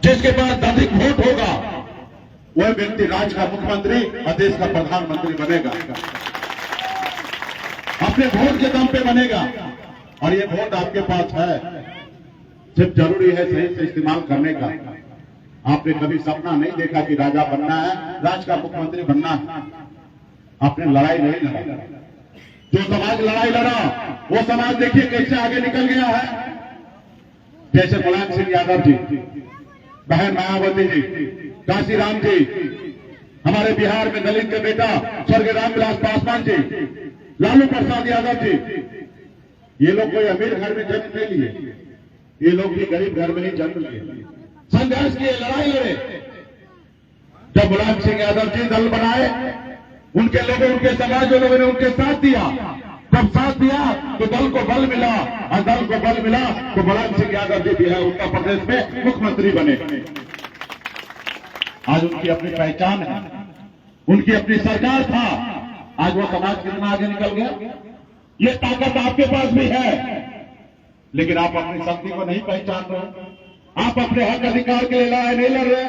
जिसके पास अधिक वोट होगा वह व्यक्ति राज्य का मुख्यमंत्री और देश का प्रधानमंत्री बनेगा, अपने वोट के दम पे बनेगा। और ये वोट आपके पास है, सिर्फ जरूरी है सही से इस्तेमाल करने का। आपने कभी सपना नहीं देखा कि राजा बनना है, राज्य का मुख्यमंत्री बनना है। आपने लड़ाई नहीं लड़ा। जो समाज लड़ाई लड़ा वो समाज देखिए कैसे आगे निकल गया है। जैसे मुलायम सिंह यादव जी, बहन मायावती जी, काशीराम जी, हमारे बिहार में दलित के बेटा स्वर्गीय रामविलास पासवान जी, लालू प्रसाद यादव जी, ये लोग कोई अमीर घर में जन्म नहीं लिए, ये लोग भी गरीब घर में ही जन्म लिए, संघर्ष किए, लड़ाई लड़े। जब मुलायम सिंह यादव जी दल बनाए, उनके लोगों, उनके समाज लोगों ने उनके साथ दिया। जब साथ दिया तो दल को बल मिला, और दल को बल मिला तो मुलायम सिंह यादव जी भी है उत्तर प्रदेश में मुख्यमंत्री बने। आज उनकी अपनी पहचान है, उनकी अपनी सरकार था। आज वो समाज कितना आगे निकल गया। ये ताकत आपके पास भी है, लेकिन आप अपनी शक्ति को नहीं पहचान रहे। आप अपने हक अधिकार के लिए लड़ाई नहीं लड़ रहे।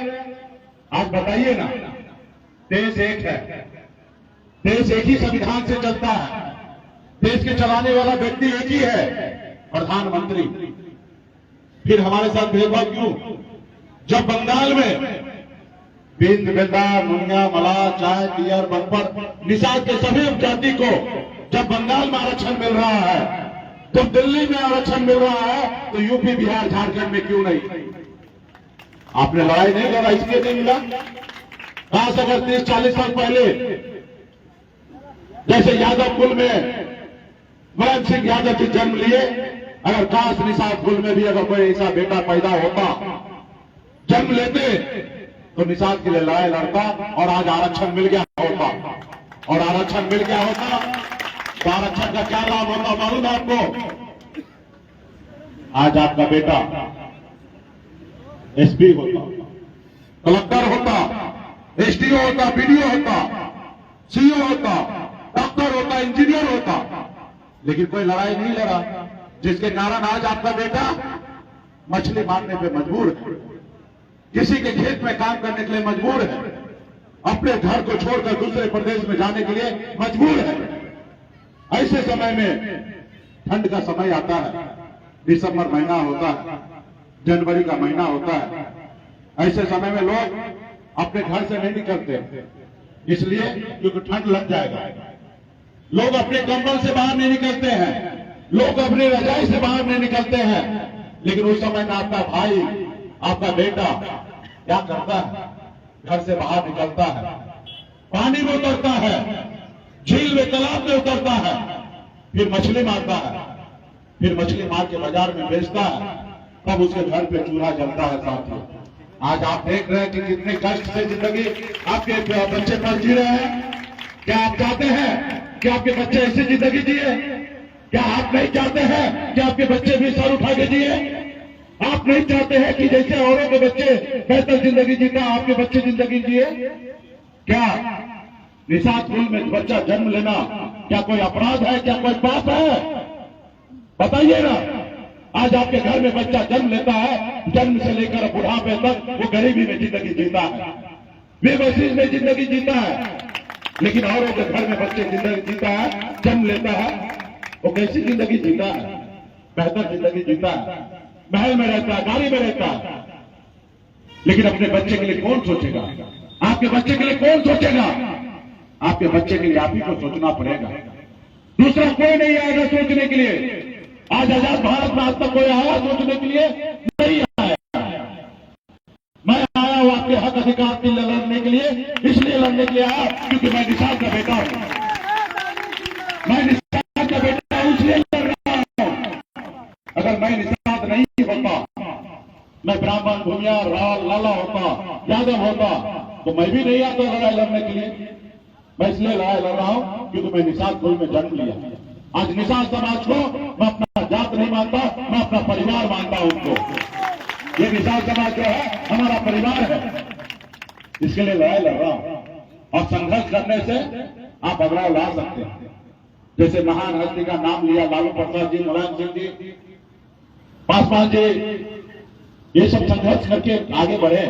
आज बताइए ना, देश एक है, देश एक ही संविधान से चलता है, देश के चलाने वाला व्यक्ति एक ही है, प्रधानमंत्री। फिर हमारे साथ भेदभाव क्यों? जब बंगाल में बिंद, बेदा, मुनिया, मला, चाय, पियर, बंपर, निषाद के सभी उपजाति को जब बंगाल में आरक्षण मिल रहा है, जब दिल्ली में आरक्षण मिल रहा है, तो यूपी, बिहार, झारखंड में क्यों नहीं? आपने लड़ाई नहीं लड़ा, इसलिए नहीं मिला। काश अगर 30-40 साल पहले जैसे यादव कुल में मुलायम सिंह यादव जी जन्म लिए, अगर काश निषाद कुल में भी अगर कोई ऐसा बेटा पैदा होता, जन्म लेते, तो निषाद के लिए लड़ाई लड़ता और आज आरक्षण मिल गया होता। और आरक्षण मिल गया होता तो आरक्षण का क्या लाभ होता मालूम है आपको? आज आपका बेटा एसपी होता, कलेक्टर होता, एसडीओ होता, बीडीओ होता, सीओ होता, डॉक्टर होता, इंजीनियर होता, लेकिन कोई लड़ाई नहीं लड़ा, जिसके कारण आज आपका बेटा मछली मारने पे मजबूर है, किसी के खेत में काम करने के लिए मजबूर है, अपने घर को छोड़कर दूसरे प्रदेश में जाने के लिए मजबूर है। ऐसे समय में ठंड का समय आता है, दिसंबर महीना होता है, जनवरी का महीना होता है, ऐसे समय में लोग अपने घर से नहीं निकलते, इसलिए क्योंकि ठंड लग जाएगा। लोग अपने कंबल से बाहर नहीं निकलते हैं, लोग अपने रजाई से बाहर नहीं निकलते हैं। लेकिन उस समय में आपका भाई, आपका बेटा क्या करता है? घर से बाहर निकलता है, पानी में उतरता है, झील में, तालाब में उतरता है, फिर मछली मारता है, फिर मछली मार के बाजार में बेचता है, तब उसके घर पे चूल्हा जलता है। साथियों, आज आप देख रहे हैं कि कितने कष्ट से जिंदगी आपके बच्चे पर जी रहे हैं। क्या आप चाहते हैं कि आपके बच्चे ऐसी जिंदगी जिए? क्या आप नहीं चाहते हैं कि आपके बच्चे भी सर उठा के जिए? आप नहीं चाहते हैं कि जैसे औरों के बच्चे बेहतर जिंदगी जीता, आपके बच्चे जिंदगी जिए? क्या निषाद कुल में बच्चा जन्म लेना क्या कोई अपराध है? क्या कोई पाप है? बताइए ना। आज आपके घर में बच्चा जन्म लेता है, जन्म से लेकर बुढ़ापे तक वो गरीबी में जिंदगी जीता है, बेबसी में जिंदगी जीता है। लेकिन औरों के घर में बच्चे जिंदगी जीता है, जन्म लेता है, वो कैसी जिंदगी जीता है? बेहतर जिंदगी जीता है, महल में रहता है, गाड़ी में रहता है। लेकिन अपने बच्चे के लिए कौन सोचेगा? आपके बच्चे के लिए कौन सोचेगा? आपके बच्चे के लिए आप ही को सोचना पड़ेगा, दूसरा कोई नहीं आएगा सोचने के लिए। आज आजाद भारत में आज तक कोई आया सोचने के लिए? नहीं आया। मैं आया हूं आपके हक अधिकार के लिए लड़ने के लिए, इसलिए लड़ने के लिए आया क्योंकि मैं निषाद का बेटा हूं। मैं निषाद का बेटा हूं इसलिए लड़ रहा हूं। अगर मैं निषाद नहीं होता, मैं ब्राह्मण, भूमियार, राल, लाला होता, यादव होता, तो मैं भी नहीं आता लड़ाई लड़ने के लिए। मैं इसलिए लड़ाई लड़ रहा हूं क्योंकि मैं निषाद कुल में जन्म लिया। आज निषाद समाज को मैं अपना जात नहीं मानता, मैं अपना परिवार मानता हूं उनको। ये निषाद समाज जो है हमारा परिवार है, इसके लिए लड़ाई लड़ रहा हूं। और संघर्ष करने से आप बदलाव ला सकते हैं। जैसे महान हस्ती का नाम लिया, लालू प्रसाद जी, मुलायम सिंह जी, पासवान जी, ये सब संघर्ष करके आगे बढ़े।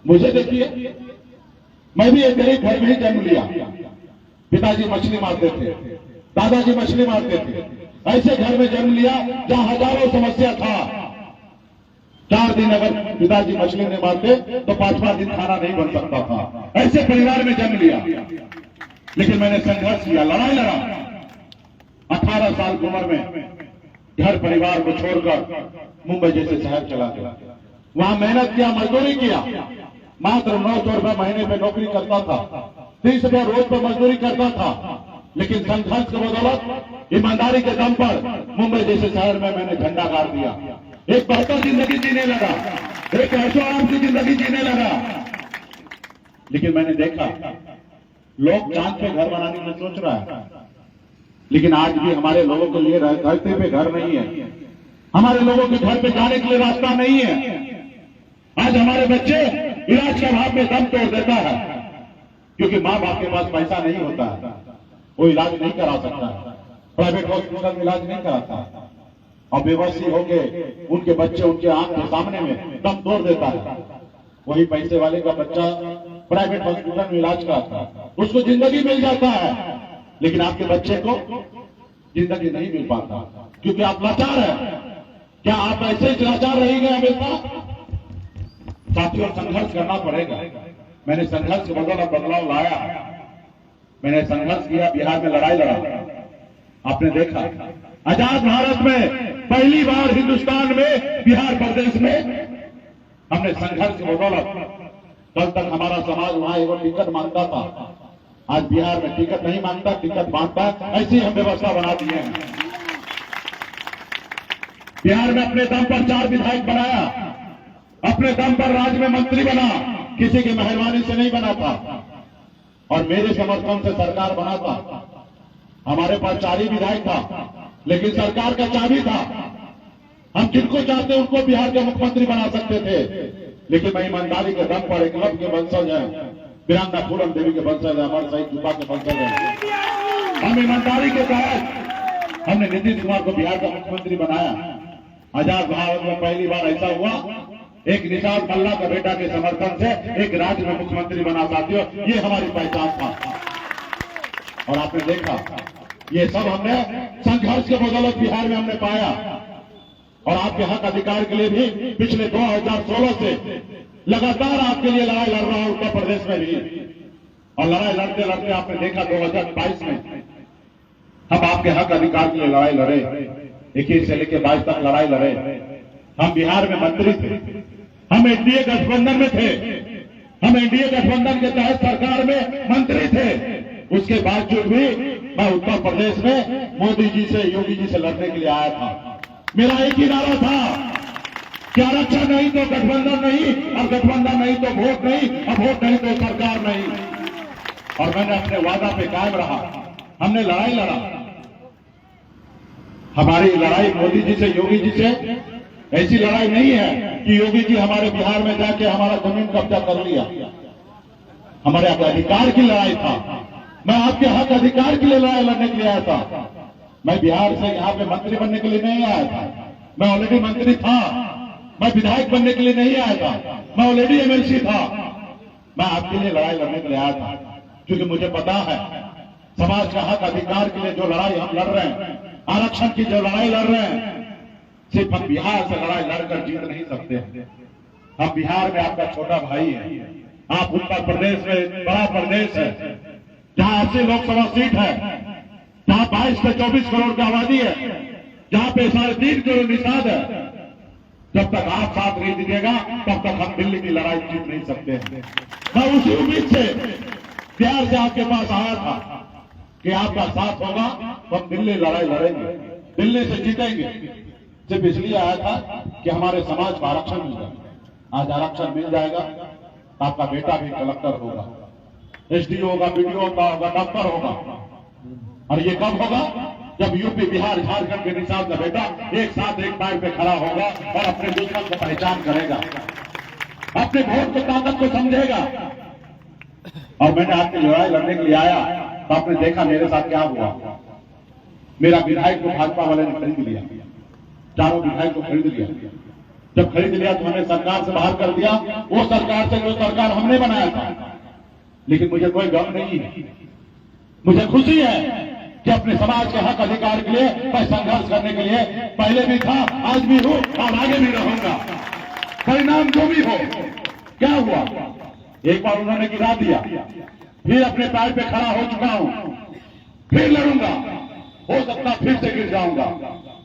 मुझे देखिए, मैं भी एक गरीब घर में ही जन्म लिया। पिताजी मछली मारते थे, दादाजी मछली मारते थे। ऐसे घर में जन्म लिया जहां हजारों समस्या था। 4 दिन अगर पिताजी मछली नहीं मारते तो 5वां दिन खाना नहीं बन सकता था। ऐसे परिवार में जन्म लिया, लेकिन मैंने संघर्ष किया, लड़ाई लड़ा। 18 साल की उम्र में घर परिवार को छोड़कर मुंबई जैसे शहर चला गया। वहां मेहनत किया, मजदूरी किया। मात्र 900 रुपए महीने पे नौकरी करता था, 30 रुपए रोज पर मजदूरी करता था। लेकिन संघर्ष के बदौलत, ईमानदारी के दम पर मुंबई जैसे शहर में मैंने झंडा गाड़ दिया। एक बेहतर जिंदगी जीने लगा, एक ऐशो-आराम की जिंदगी जीने लगा। लेकिन मैंने देखा, लोग चांद पे घर बनाने की सोच रहा है, लेकिन आज भी हमारे लोगों के लिए धरती पे घर नहीं है। हमारे लोगों के घर पे जाने के लिए रास्ता नहीं है। आज हमारे बच्चे इलाज के अभाव में दम तोड़ देता है, क्योंकि माँ बाप के पास पैसा नहीं होता है, वो इलाज नहीं करा सकता है, प्राइवेट हॉस्पिटल में इलाज नहीं कराता है, और बेबसी होके उनके बच्चे उनके आंख के सामने में दम तोड़ देता है। वही पैसे वाले का बच्चा प्राइवेट हॉस्पिटल में इलाज कराता है, उसको जिंदगी मिल जाता है। लेकिन आपके बच्चे को जिंदगी नहीं मिल पाता, क्योंकि आप लाचार हैं। क्या आप ऐसे ही लाचार रहेंगे हमेशा? साथियों, संघर्ष करना पड़ेगा। मैंने संघर्ष के बदौलत बदलाव लाया। मैंने संघर्ष किया, बिहार में लड़ाई लड़ा। आपने देखा, आजाद भारत में पहली बार हिंदुस्तान में, बिहार प्रदेश में हमने संघर्ष के बदौलत, कल तक हमारा समाज वहां एवं टिकट मांगता था, आज बिहार में टिकट नहीं मांगता, टिकट मांगता। ऐसी हम व्यवस्था बना दी है। बिहार में अपने दम पर 4 विधायक बनाया, अपने दम पर राज्य में मंत्री बना, किसी की मेहरबानी से नहीं बना था, और मेरे समर्थन से सरकार बना था। हमारे पास 4 ही विधायक था, लेकिन सरकार का चाबी था। हम जिनको चाहते उनको बिहार के मुख्यमंत्री बना सकते थे। लेकिन मैं ईमानदारी के दम पर, एकलव्य के वंशज है, वीरांगना फूलन देवी के वंशज है, अमर शहीद जुबा के वंशज है। हम ईमानदारी के तहत हमने नीतीश कुमार को बिहार का मुख्यमंत्री बनाया। आजाद भारत में पहली बार ऐसा हुआ, एक निषाद मल्ला का बेटा के समर्थन से एक राज्य में मुख्यमंत्री बना। साथियों, ये हमारी पहचान था। और आपने देखा, ये सब हमने संघर्ष के बदौलत बिहार में हमने पाया। और आपके हक अधिकार के लिए भी पिछले 2016 से लगातार आपके लिए लड़ाई लड़ रहा हूं, उत्तर प्रदेश में भी। और लड़ाई लड़ते लड़ते आपने देखा 2022 में हम आपके हक अधिकार के लिए लड़ाई लड़े। 21 से लेकर 22 तक लड़ाई लड़े। हम बिहार में मंत्री थे, हम एनडीए गठबंधन में थे, हम एनडीए गठबंधन के तहत सरकार में मंत्री थे। उसके बावजूद भी मैं उत्तर प्रदेश में मोदी जी से, योगी जी से लड़ने के लिए आया था। मेरा एक ही नारा था कि आरक्षण नहीं तो गठबंधन नहीं, और गठबंधन नहीं तो वोट नहीं, और वोट नहीं तो सरकार नहीं। और मैंने अपने वादा पे कायम रहा। हमने लड़ाई लड़ा। हमारी लड़ाई मोदी जी से, योगी जी से ऐसी लड़ाई नहीं है कि योगी जी हमारे बिहार में जाके हमारा जमीन कब्जा कर लिया। हमारे अधिकार की लड़ाई था। मैं आपके हक अधिकार के लिए लड़ाई लड़ने के लिए आया था। मैं बिहार से यहाँ पे मंत्री बनने के लिए नहीं आया था। मैं ऑलरेडी मंत्री था। मैं विधायक बनने के लिए नहीं आया था। मैं ऑलरेडी एमएलसी था। मैं आपके लिए लड़ाई लड़ने के लिए आया था, क्योंकि मुझे पता है समाज का हक अधिकार के लिए जो लड़ाई हम लड़ रहे हैं, आरक्षण की जो लड़ाई लड़ रहे हैं, सिर्फ हम बिहार से लड़ाई लड़कर जीत नहीं सकते। हम बिहार में आपका छोटा भाई है। आप उत्तर प्रदेश में बड़ा प्रदेश है, जहां 80 लोकसभा सीट है, जहां 22 से 24 करोड़ की आबादी है, जहां पे 3.5 करोड़ निषाद है। जब तक आप साथ नहीं दीजिएगा, तब तक हम दिल्ली की लड़ाई जीत नहीं सकते। मैं उसी उम्मीद से बिहार से आपके पास आया था कि आपका साथ होगा तो हम दिल्ली लड़ाई लड़ेंगे, दिल्ली से जीतेंगे। सिर्फ इसलिए आया था कि हमारे समाज को आरक्षण मिल जाए। आज आरक्षण मिल जाएगा, आपका बेटा भी कलेक्टर होगा, एसडीओ होगा, बीडीओ होगा, डॉक्टर होगा। और ये कब होगा? जब यूपी, बिहार, झारखंड के निषाद का बेटा एक साथ एक पैर पे खड़ा होगा और अपने दुश्मन को पहचान करेगा, अपने वोट की ताकत को समझेगा। और मैंने आपकी लड़ाई लड़ने के लिए आया, तो आपने देखा मेरे साथ क्या हुआ। मेरा विधायक को भाजपा वाले ने खरीद लिया, चारों विधायक को खरीद लिया। जब खरीद लिया तो हमें सरकार से बाहर कर दिया, वो सरकार से जो सरकार हमने बनाया था। लेकिन मुझे कोई गम नहीं है, मुझे खुशी है कि अपने समाज के हक अधिकार के लिए मैं संघर्ष करने के लिए पहले भी था, आज भी हूं और आगे भी रहूंगा। परिणाम जो भी हो, क्या हुआ, एक बार उन्होंने गिरा दिया, फिर अपने पैर पे खड़ा हो चुका हूं, फिर लड़ूंगा, हो सकता फिर से गिर जाऊंगा,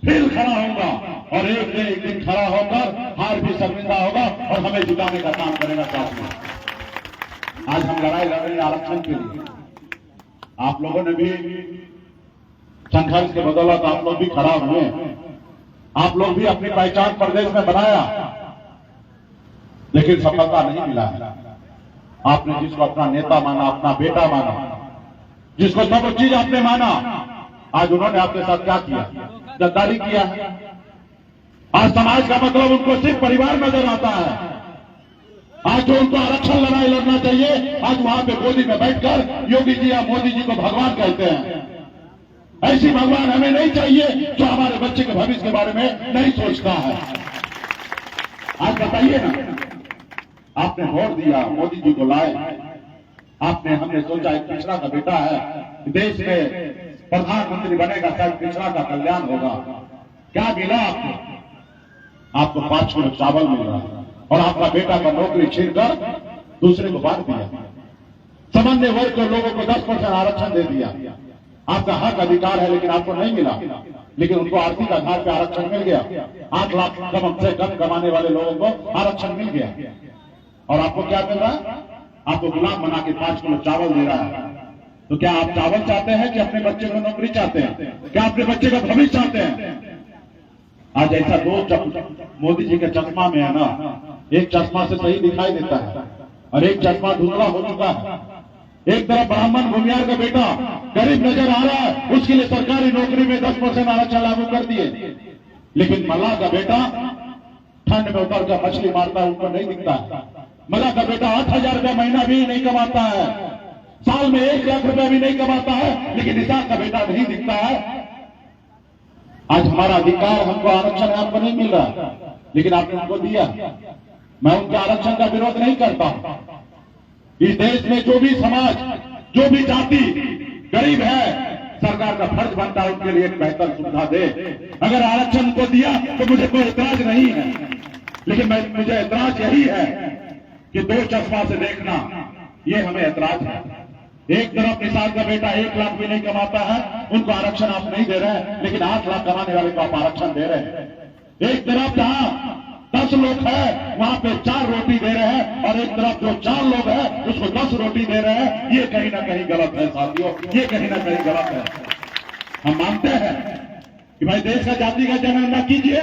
फिर खड़ा होऊंगा और एक दिन खड़ा होकर हार भी शर्मिंदा होगा और हमें जिताने का काम करेगा साथ में। आज हम लड़ाई लड़ रहे हैं आरक्षण के लिए। आप लोगों ने भी संघर्ष के बदौलत आप लोग भी खड़ा हुए, आप लोग भी अपनी पहचान प्रदेश में बनाया, लेकिन सफलता नहीं मिला है। आपने जिसको अपना नेता माना, अपना बेटा माना, जिसको सब चीज आपने माना, आज उन्होंने आपके साथ क्या किया, गद्दारी किया है। आज समाज का मतलब उनको सिर्फ परिवार नजर आता है। आज जो उनको आरक्षण लड़ाई लड़ना चाहिए, आज वहां पे गोदी में बैठकर योगी जी या मोदी जी को भगवान कहते हैं। ऐसी भगवान हमें नहीं चाहिए जो हमारे बच्चे के भविष्य के बारे में नहीं सोचता है। आज बताइए ना, आपने वोट दिया, मोदी जी को लाए, हमने सोचा एक पिछड़ा का बेटा है, देश में प्रधानमंत्री बनेगा, शायद पिछड़ा का कल्याण होगा। क्या मिला आपको 5 किलो चावल मिल रहा और आपका बेटा का नौकरी छीनकर दूसरे को बांट दिया। सामान्य वर्ग के लोगों को 10% आरक्षण दे दिया। आपका हक अधिकार है, लेकिन आपको नहीं मिला, लेकिन उनको आर्थिक आधार पर आरक्षण मिल गया। 8 लाख कम से कम कमाने वाले लोगों को आरक्षण मिल गया। और आपको क्या मिल रहा है, आपको गुलाम बना के 5 किलो चावल दे रहा है। तो क्या आप चावल चाहते हैं कि अपने बच्चे को नौकरी चाहते हैं? क्या अपने बच्चे का भविष्य चाहते हैं? आज ऐसा दो मोदी जी के चश्मा में है ना, एक चश्मा से सही दिखाई देता है और एक चश्मा धुंधला हो चुका है। एक तरफ ब्राह्मण भूमियार का बेटा गरीब नजर आ रहा है, उसके लिए सरकारी नौकरी में 10% आरक्षण लागू कर दिए, लेकिन मल्लाह का बेटा ठंड में उतर कर मछली मारता है, उनको नहीं दिखता है। मल्लाह का बेटा 8,000 रुपया महीना भी नहीं कमाता है, साल में 1 लाख रुपया भी नहीं कमाता है, लेकिन निषाद का बेटा नहीं दिखता है। आज हमारा अधिकार, हमको आरक्षण आपको नहीं मिल रहा, लेकिन आपने हमको दिया। मैं उनके आरक्षण का विरोध नहीं करता। इस देश में जो भी समाज, जो भी जाति गरीब है, सरकार का फर्ज बनता है उनके लिए एक बेहतर सुविधा दे। अगर आरक्षण को दिया तो मुझे कोई एतराज नहीं है, लेकिन मुझे एतराज यही है कि 2 चश्मा से देखना, ये हमें एतराज है। एक तरफ निषाद का बेटा 1 लाख भी नहीं कमाता है, उनको आरक्षण आप नहीं दे रहे हैं, लेकिन 8 लाख कमाने वाले को आप आरक्षण दे रहे हैं। एक तरफ जहां 10 लोग हैं, वहां पे 4 रोटी दे रहे हैं, और एक तरफ जो 4 लोग हैं उसको 10 रोटी दे रहे हैं। ये कहीं ना कहीं गलत है साथियों, ये कहीं ना कहीं गलत है। हम मानते हैं कि भाई देश का जाति का जनगणना कीजिए,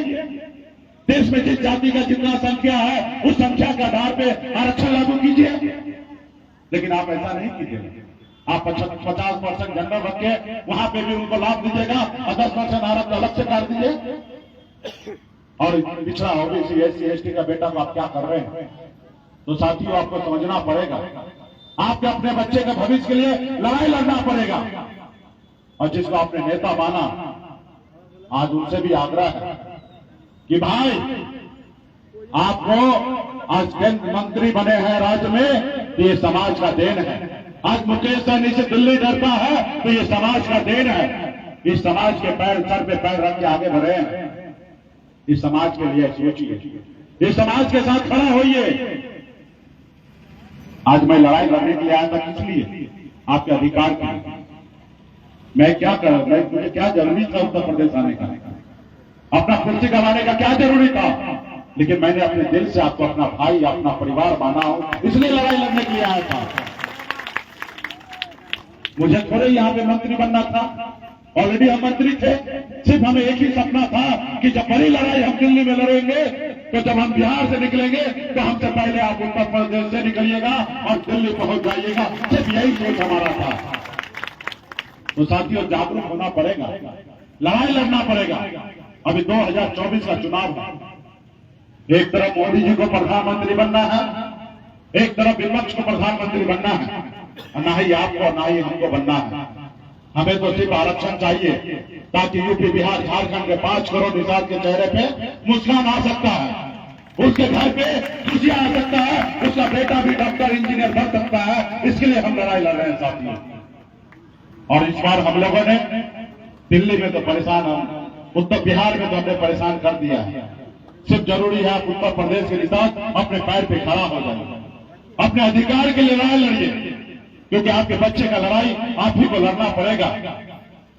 देश में जिस जाति का जितना संख्या है उस संख्या के आधार पर आरक्षण लागू कीजिए, लेकिन आप ऐसा नहीं कीजिए। आप 50% जनरल रख के वहां पे भी उनको लाभ दीजिएगा और 10% आरक्षण अलग से काट दीजिए, और पिछड़ा ओबीसी SC ST का बेटा को आप क्या कर रहे हैं? तो साथियों, आपको समझना पड़ेगा, आपके अपने बच्चे के भविष्य के लिए लड़ाई लड़ना पड़ेगा। और जिसको आपने नेता माना, आज उनसे भी आग्रह है कि भाई आपको आज केंद्र मंत्री बने हैं राज्य में, तो ये समाज का देन है। आज मुकेश सहनी से दिल्ली डरता है तो ये समाज का देन है। इस समाज के पैर, सर पे पैर रख के आगे बढ़े हैं। इस समाज के लिए सोचिए, इस समाज के साथ खड़ा होइए। आज मैं लड़ाई लड़ने के लिए आया था, किस लिए? आपके अधिकार के लिए। मैं क्या कर, मुझे क्या जरूरी था उत्तर प्रदेश आने का, अपना कुर्सी कमाने का क्या जरूरी था? लेकिन मैंने अपने दिल से आपको अपना भाई, अपना परिवार माना हो, इसलिए लड़ाई लड़ने के लिए आया था। मुझे थोड़े यहां पे मंत्री बनना था, ऑलरेडी हम मंत्री थे। सिर्फ हमें एक ही सपना था कि जब बड़ी लड़ाई हम दिल्ली में लड़ेंगे, तो जब हम बिहार से निकलेंगे तो हमसे पहले आप उत्तर प्रदेश से निकलिएगा और दिल्ली पहुंच जाइएगा। सिर्फ यही सोच हमारा था। तो साथियों, जागरूक होना पड़ेगा, लड़ाई लड़ना पड़ेगा। अभी 2024 का चुनाव है। एक तरफ मोदी जी को प्रधानमंत्री बनना है, एक तरफ विपक्ष को प्रधानमंत्री बनना है, और ना ही आपको ना ही हमको बनना है। हमें तो सिर्फ आरक्षण चाहिए, ताकि यूपी, बिहार, झारखंड के 5 करोड़ निषाद के चेहरे पे मुस्कान आ सकता है। उसके घर पे खुशियां आ सकता है, उसका बेटा भी डॉक्टर इंजीनियर बन सकता है। इसके लिए हम लड़ाई लड़ रहे हैं साथियों। और इस बार हम लोगों ने दिल्ली में तो परेशान, हम उत्तर बिहार में तो हमने परेशान कर दिया है। सिर्फ जरूरी है आप उत्तर प्रदेश के निशान अपने पैर पे खड़ा हो जाइए, अपने अधिकार के लिए लड़ाई लड़िए, क्योंकि आपके बच्चे का लड़ाई आप ही को लड़ना पड़ेगा।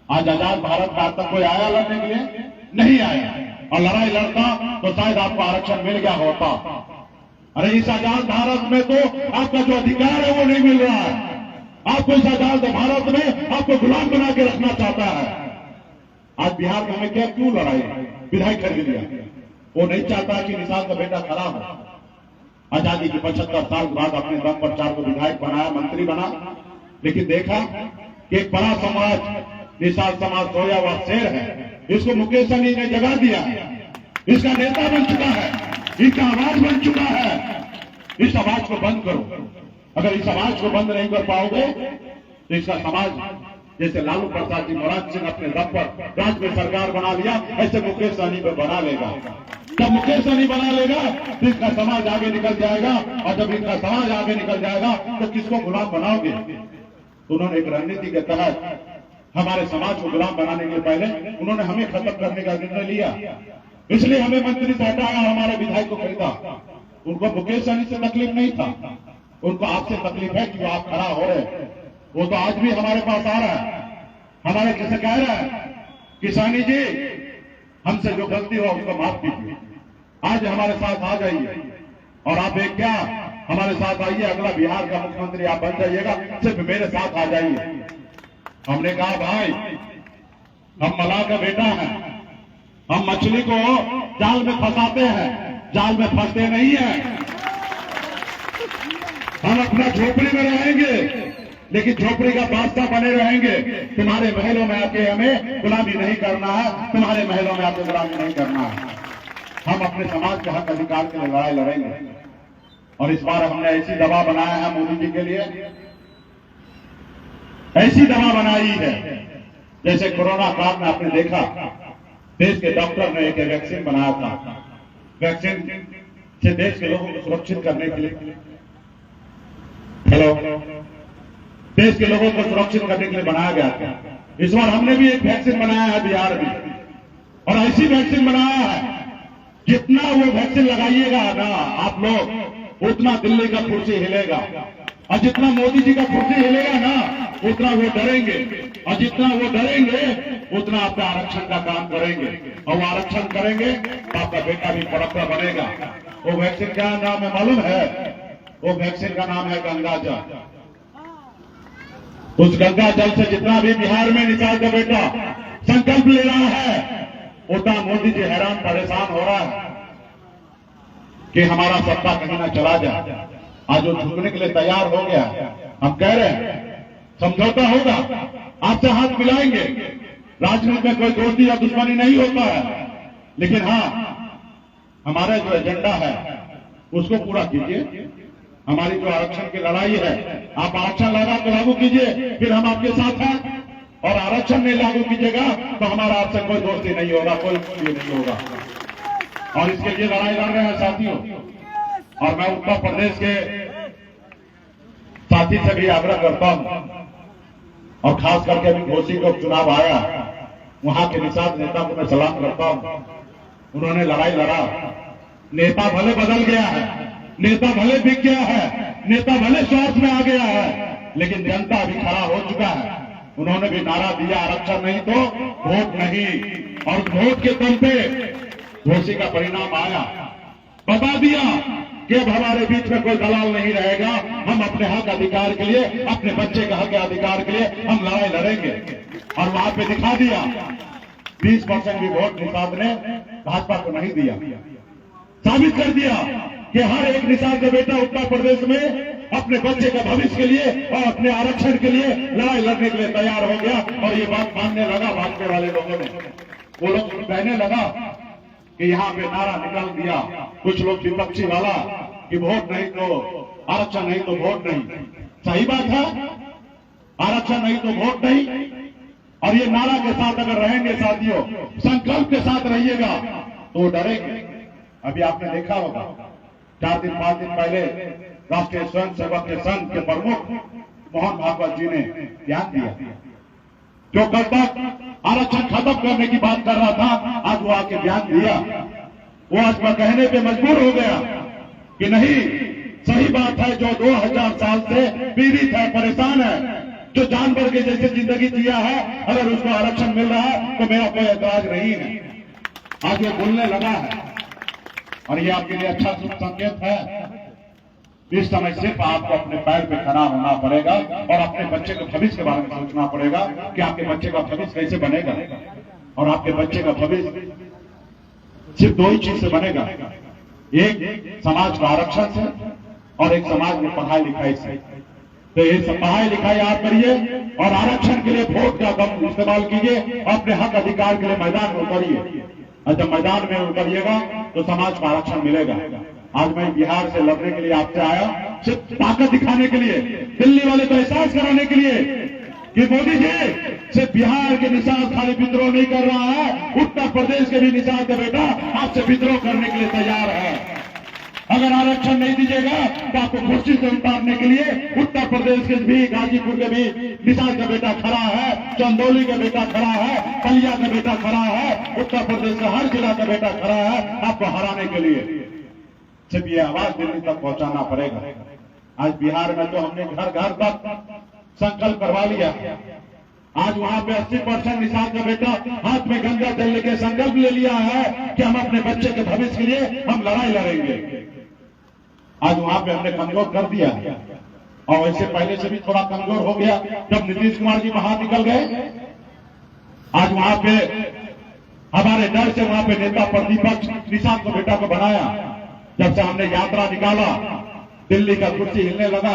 आज आजाद भारत में आज तक कोई आया लड़ने के लिए? नहीं आया। और लड़ाई लड़ता तो शायद आपको आरक्षण मिल गया होता। अरे इस आजाद भारत में तो आपका जो अधिकार है वो नहीं मिल रहा है। आपको इस आजाद भारत में आपको गुलाम बना के रखना चाहता है। आज बिहार में हमें क्या क्यों लड़ाई? विधायक खरीद लिया। वो नहीं चाहता कि निषाद का बेटा खड़ा हो। आजादी के 75 साल के बाद अपने दम पर 4 को विधायक बनाया, मंत्री बना, लेकिन देखा कि एक बड़ा समाज निषाद समाज सोया हुआ शेर है, इसको मुकेश सहनी ने जगा दिया है, इसका नेता बन चुका है, इसका आवाज बन चुका है। इस आवाज को बंद करो। अगर इस आवाज को बंद नहीं कर पाओगे तो इसका समाज, जैसे लालू प्रसाद जी महाराज सिंह अपने दम पर राज्य में सरकार बना लिया, ऐसे मुकेश सहनी को बना लेगा। जब मुकेश सहनी बना लेगा तो इसका समाज आगे निकल जाएगा, और जब इनका समाज आगे निकल जाएगा तो किसको गुलाम बनाओगे? तो उन्होंने एक रणनीति के तहत हमारे समाज को गुलाम बनाने के पहले उन्होंने हमें खत्म करने का निर्णय लिया। इसलिए हमें मंत्री से हटाया, हमारे विधायक को खरीदा। उनको मुकेश सहनी से तकलीफ नहीं था, उनको आपसे तकलीफ है कि आप खड़ा हो रहे। वो तो आज भी हमारे पास आ रहा है, हमारे जैसे कह रहा है कि सहनी जी हमसे जो गलती हो उसको माफ कीजिए, आज हमारे साथ आ जाइए। और आप एक क्या हमारे साथ आइए, अगला बिहार का मुख्यमंत्री आप बन जाइएगा, सिर्फ मेरे साथ आ जाइए। हमने कहा भाई हम मलाह का बेटा है, हम मछली को जाल में फंसाते हैं, जाल में फंसते नहीं है। हम अपना झोपड़ी में रहेंगे, लेकिन झोपड़ी का बादशाह बने रहेंगे। तुम्हारे महलों में आके हमें गुलामी नहीं करना है, तुम्हारे महलों में आके गुलामी नहीं करना है। हम अपने समाज के हक अधिकार के लिए लड़ाई लड़ेंगे। और इस बार हमने ऐसी दवा बनाया है मोदी जी के लिए, ऐसी दवा बनाई है जैसे कोरोना काल में आपने देखा देश के डॉक्टर ने एक वैक्सीन बनाया था। वैक्सीन से देश के लोगों को सुरक्षित करने के लिए, देश के लोगों को सुरक्षित करने के लिए बनाया गया था। इस बार हमने भी एक वैक्सीन बनाया है बिहार में, और ऐसी वैक्सीन बनाया है जितना वो वैक्सीन लगाइएगा ना आप लोग, उतना दिल्ली का कुर्सी हिलेगा। और जितना मोदी जी का कुर्सी हिलेगा ना उतना वो डरेंगे, और जितना वो डरेंगे उतना आपका आरक्षण का काम करेंगे। और वो आरक्षण करेंगे तो आपका बेटा भी कलेक्टर बनेगा। वो वैक्सीन का नाम है मालूम है? वो वैक्सीन का नाम है गंगा जल। उस गंगा जल से जितना भी बिहार में निषाद का बेटा संकल्प ले रहा है, उतना मोदी जी हैरान परेशान हो रहा है कि हमारा सत्ता कहीं ना चला जाए। आज वो झुकने के लिए तैयार हो गया। हम कह रहे हैं समझौता होगा, आपसे हाथ मिलाएंगे। राजनीति में कोई दोस्ती या दुश्मनी नहीं होता है, लेकिन हाँ हमारा जो एजेंडा है उसको पूरा कीजिए। हमारी जो आरक्षण की लड़ाई है, आप आरक्षण लगा के लागू कीजिए, फिर हम आपके साथ हैं। और आरक्षण नहीं लागू कीजिएगा तो हमारा आपसे कोई दोस्ती नहीं होगा, कोई ये नहीं होगा। और इसके लिए लड़ाई लड़ रहे हैं साथियों। और मैं उत्तर प्रदेश के साथी से भी आग्रह करता हूं, और खास करके अभी घोसी को चुनाव आया, वहां के निषाद नेता को मैं सलाम करता हूं। उन्होंने लड़ाई लड़ा। नेता भले बदल गया है, नेता भले बिक गया है, नेता भले स्वार्थ में आ गया है, लेकिन जनता अभी खड़ा हो चुका है। उन्होंने भी नारा दिया आरक्षण नहीं तो वोट नहीं, और वोट के दम पे घोसी का परिणाम आया। बता दिया कि अब हमारे बीच में कोई दलाल नहीं रहेगा। हम अपने हक अधिकार के लिए, अपने बच्चे के हक अधिकार के लिए हम लड़ाई लड़ेंगे। और वहां पे दिखा दिया 20% भी वोट निषाद ने भाजपा को नहीं दिया। साबित कर दिया कि हर एक निषाद का बेटा उत्तर प्रदेश में अपने बच्चे के भविष्य के लिए और अपने आरक्षण के लिए लड़ाई लड़ने के लिए तैयार हो गया। और ये बात मानने लगा भाजपा वाले लोगों ने। वो लोग कहने लगा कि यहाँ पे नारा निकाल दिया कुछ लोग विपक्षी वाला कि वोट नहीं तो आरक्षण नहीं तो वोट नहीं। सही बात है, आरक्षण नहीं तो वोट नहीं। और ये नारा के साथ अगर रहेंगे साथियों, संकल्प के साथ रहिएगा तो डरेंगे। अभी आपने देखा होगा 4 दिन 5 दिन पहले राष्ट्रीय स्वयंसेवक के संघ के प्रमुख मोहन भागवत जी ने बयान दिया, जो कल तक आरक्षण खत्म करने की बात कर रहा था, आज वो आके बयान दिया। वो आज मैं कहने पे मजबूर हो गया कि नहीं, सही बात है, जो 2000 साल से पीड़ित है, परेशान है, जो जानवर के जैसे जिंदगी जिया है, अगर उसको आरक्षण मिल रहा है तो मेरा कोई ऐतराज नहीं है। आज ये बोलने लगा है और ये आपके लिए अच्छा संकेत है। इस समय सिर्फ आपको अपने पैर पे खड़ा होना पड़ेगा और अपने बच्चे के भविष्य के बारे में सोचना पड़ेगा कि आपके बच्चे का भविष्य कैसे बनेगा। और आपके बच्चे का भविष्य सिर्फ 2 ही चीज से बनेगा, एक समाज का आरक्षण से और एक समाज में पढ़ाई लिखाई से। तो ये सब पढ़ाई लिखाई आप करिए और आरक्षण के लिए वोट का कम इस्तेमाल कीजिए, अपने हक अधिकार के लिए मैदान में उतरिए। और जब मैदान में उतरिएगा तो समाज को आरक्षण मिलेगा। आज मैं बिहार से लड़ने के लिए आपसे आया, सिर्फ ताकत दिखाने के लिए, दिल्ली वाले को एहसास कराने के लिए कि मोदी जी सिर्फ बिहार के निषाद खाली विद्रोह नहीं कर रहा है, उत्तर प्रदेश के भी निषाद का बेटा आपसे विद्रोह करने के लिए तैयार है। अगर आरक्षण नहीं दीजिएगा तो आपको कुर्सी से उतारने के लिए उत्तर प्रदेश के भी, गाजीपुर के भी निषाद का बेटा खड़ा है, चंदौली का बेटा खड़ा है, बलिया का बेटा खड़ा है, उत्तर प्रदेश का हर जिला का बेटा खड़ा है आपको हराने के लिए। सिर्फ ये आवाज दिल्ली तक पहुंचाना पड़ेगा। आज बिहार में तो हमने घर घर तक संकल्प करवा लिया। आज वहां पे 80% निषाद का बेटा हाथ में गंगा जल लेके संकल्प ले लिया है कि हम अपने बच्चे के भविष्य के लिए हम लड़ाई लड़ेंगे। आज वहां पे हमने कमजोर कर दिया और वैसे पहले से भी थोड़ा कमजोर हो गया जब नीतीश कुमार जी बाहर निकल गए। आज वहां पे हमारे डर से वहां पे नेता प्रतिपक्ष निषाद को बेटा को बनाया। जब से हमने यात्रा निकाला दिल्ली का कुर्सी हिलने लगा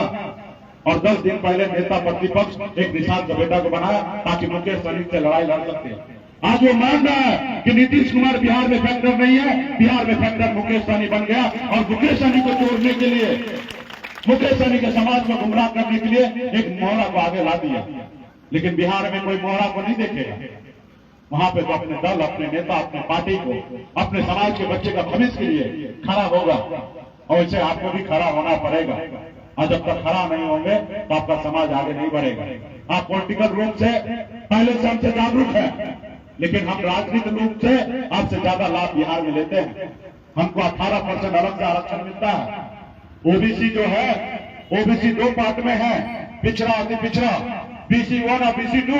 और 10 दिन पहले नेता प्रतिपक्ष एक निषाद का बेटा को बनाया ताकि मुकेश सहनी से लड़ाई लड़ सकते। आज वो मान रहा है कि नीतीश कुमार बिहार में फैक्टर नहीं है, बिहार में फैक्टर मुकेश सहनी बन गया और मुकेश सहनी को तोड़ने के लिए, मुकेश सहनी के समाज को गुमराह करने के लिए एक मोहरा को आगे ला दिया। लेकिन बिहार में कोई मोहरा को नहीं देखेगा। वहां पे तो अपने दल, अपने नेता, अपने पार्टी को, अपने समाज के बच्चे का भविष्य के लिए खड़ा होगा और वैसे आपको भी खड़ा होना पड़ेगा। और जब तक खड़ा नहीं होंगे तो आपका समाज आगे नहीं बढ़ेगा। आप पॉलिटिकल रूप से पहले से हमसे जागरूक हैं, लेकिन हम राजनीतिक रूप से आपसे ज्यादा लाभ बिहार में लेते हैं। हमको 18% अलग से आरक्षण मिलता है। ओबीसी जो है, ओबीसी 2 पार्ट में है, पिछड़ा अति पिछड़ा, BC 1 और BC 2,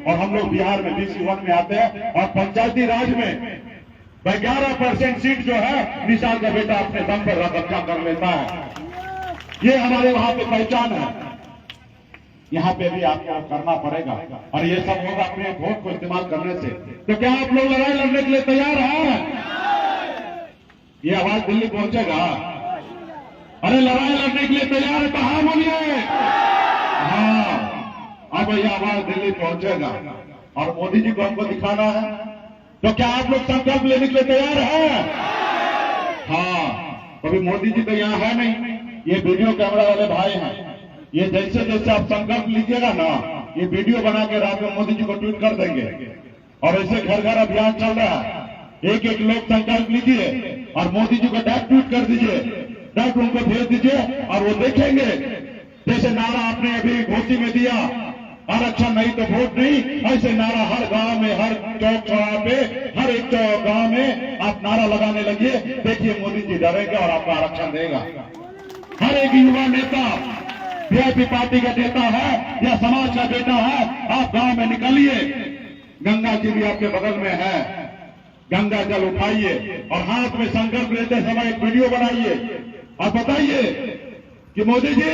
और हम लोग बिहार में BC 1 में आते हैं। और पंचायती राज में 11% सीट जो है निषाद का बेटा अपने दम पर कब्जा कर लेता है। ये हमारे वहां पे पहचान है। यहाँ पे भी आपको करना पड़ेगा और ये सब होगा अपने वोट को इस्तेमाल करने से। तो क्या आप लोग लड़ाई लड़ने के लिए तैयार हैं? ये आवाज दिल्ली पहुंचेगा। अरे लड़ाई लड़ने के लिए तैयार है तो हाँ बोलिए। हाँ, अब ये आवाज दिल्ली पहुंचेगा और मोदी जी को हमको दिखाना है। तो क्या आप लोग संकल्प लेने के लिए तैयार हैं? हाँ, अभी मोदी जी तो यहाँ है नहीं, ये वीडियो कैमरा वाले भाई हैं। ये जैसे जैसे आप संकल्प लीजिएगा ना, ये वीडियो बना के रात में मोदी जी को ट्वीट कर देंगे। और ऐसे घर घर अभियान चल रहा है। एक एक लोग संकल्प लीजिए और मोदी जी को डायरेक्ट ट्वीट कर दीजिए, डायरेक्ट उनको भेज दीजिए और वो देखेंगे। जैसे नारा आपने अभी घोषी में दिया, आरक्षण नहीं तो वोट नहीं, ऐसे नारा हर गांव में, हर चौक चौराहे पे, हर एक गांव में आप नारा लगाने लगिए। देखिए मोदी जी डरेंगे और आपको आरक्षण देगा। हर एक युवा नेता, वीआईपी पार्टी का नेता है या समाज का बेटा है, आप गांव में निकलिए। गंगा जी भी आपके बगल में है, गंगा जल उठाइए और हाथ में संकल्प लेते समय एक वीडियो बनाइए और बताइए कि मोदी जी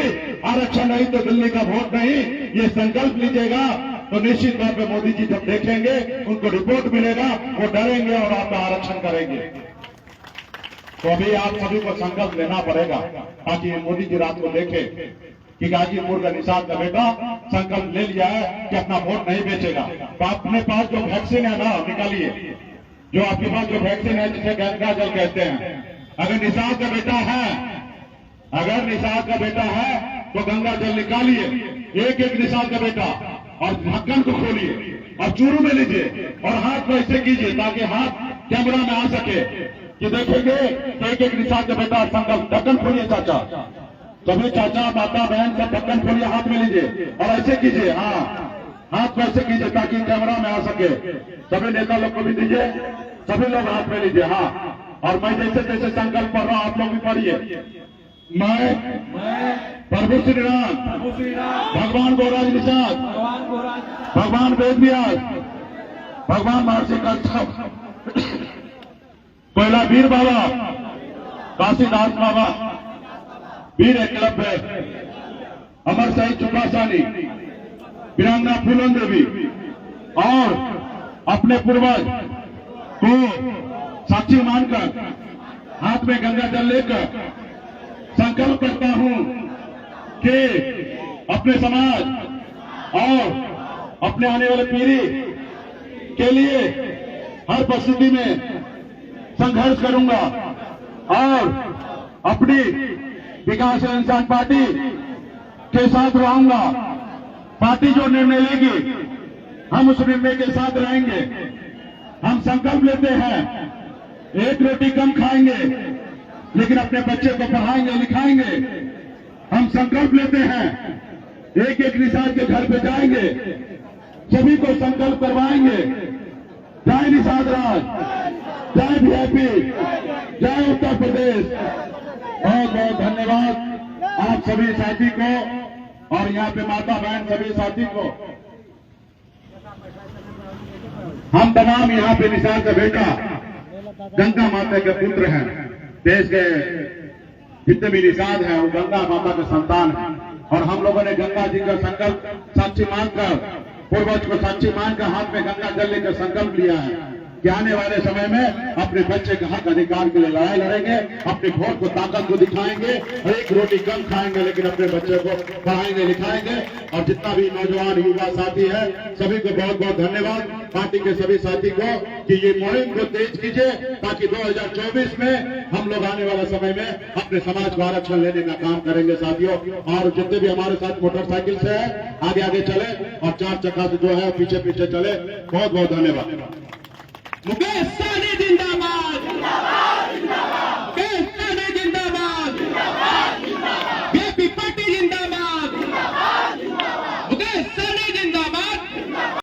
आरक्षण नहीं तो दिल्ली का वोट नहीं। ये संकल्प लीजिएगा तो निश्चित तौर पे मोदी जी जब देखेंगे, उनको रिपोर्ट मिलेगा, वो डरेंगे और आपका आरक्षण करेंगे। तो अभी आप सभी को संकल्प लेना पड़ेगा ताकि मोदी जी रात को देखे कि गाजीपुर का निषाद का बेटा संकल्प ले लिया है कि अपना वोट नहीं बेचेगा। तो अपने पास जो वैक्सीन है ना, निकालिए। जो आपके पास जो वैक्सीन है जिसे गंगा जल कहते हैं, अगर निषाद का बेटा है, अगर निषाद का बेटा है तो गंगा जल निकालिए, एक एक निषाद का बेटा, और ढक्कन को खोलिए और चूरू में लीजिए और हाथ को ऐसे कीजिए ताकि हाथ कैमरा में आ सके। कि देखेंगे एक एक निशान के बेटा संकल्प। ढक्कन खोलिए चाचा, सभी चाचा माता बहन सब ढक्कन खोलिए, हाथ में लीजिए और ऐसे कीजिए। हाँ, हाथ को ऐसे कीजिए ताकि कैमरा में आ सके। सभी नेता लोग को भी दीजिए, सभी लोग हाथ में लीजिए। हाँ, और मैं जैसे जैसे संकल्प पढ़ रहा हूं आप लोग भी पढ़िए। मैं प्रभु श्री राम, भगवान गोराज निषाद, भगवान वेद व्यास, भगवान महर्षि कच्छप, कोयला वीर बाबा, काशीदास बाबा, वीर एकलव्य, अमर शहीद चुपासानी, वीरांगना फूलन देवी और अपने पूर्वज को साक्षी मानकर हाथ में गंगा जल लेकर संकल्प करता हूं कि अपने समाज और अपने आने वाले पीढ़ी के लिए हर परिस्थिति में संघर्ष करूंगा और अपनी विकास इंसान पार्टी के साथ रहूंगा। पार्टी जो निर्णय लेगी हम उस निर्णय के साथ रहेंगे। हम संकल्प लेते हैं एक रोटी कम खाएंगे लेकिन अपने बच्चे को पढ़ाएंगे लिखाएंगे। हम संकल्प लेते हैं एक एक निषाद के घर पे जाएंगे, सभी को संकल्प करवाएंगे। जय निषाद राज, जय वीआईपी, जय उत्तर प्रदेश। बहुत बहुत धन्यवाद आप सभी साथी को और यहाँ पे माता बहन सभी साथी को। हम तमाम यहाँ पे निषाद का बेटा गंगा माता के पुत्र हैं। देश के जितने भी निषाद हैं वो गंगा माता के संतान हैं और हम लोगों ने गंगा जी का संकल्प साक्षी मानकर, पूर्वज को साक्षी मानकर हाथ में गंगा जल लेकर संकल्प लिया है कि आने वाले समय में अपने बच्चे के हक अधिकार के लिए लड़ाई लड़ेंगे, अपने वोट को ताकत को दिखाएंगे और एक रोटी कम खाएंगे लेकिन अपने बच्चे को पढ़ाएंगे लिखाएंगे। और जितना भी नौजवान युवा साथी है सभी को बहुत बहुत धन्यवाद, पार्टी के सभी साथी को कि ये मुहिम को तेज कीजिए ताकि 2024 में हम लोग आने वाला समय में अपने समाज को आरक्षण लेने का काम करेंगे साथियों। और जितने भी हमारे साथ मोटरसाइकिल से है आगे आगे चले और 4 चक्का से जो है पीछे पीछे चले। बहुत बहुत धन्यवाद। मुकेश सहनी जिंदाबाद।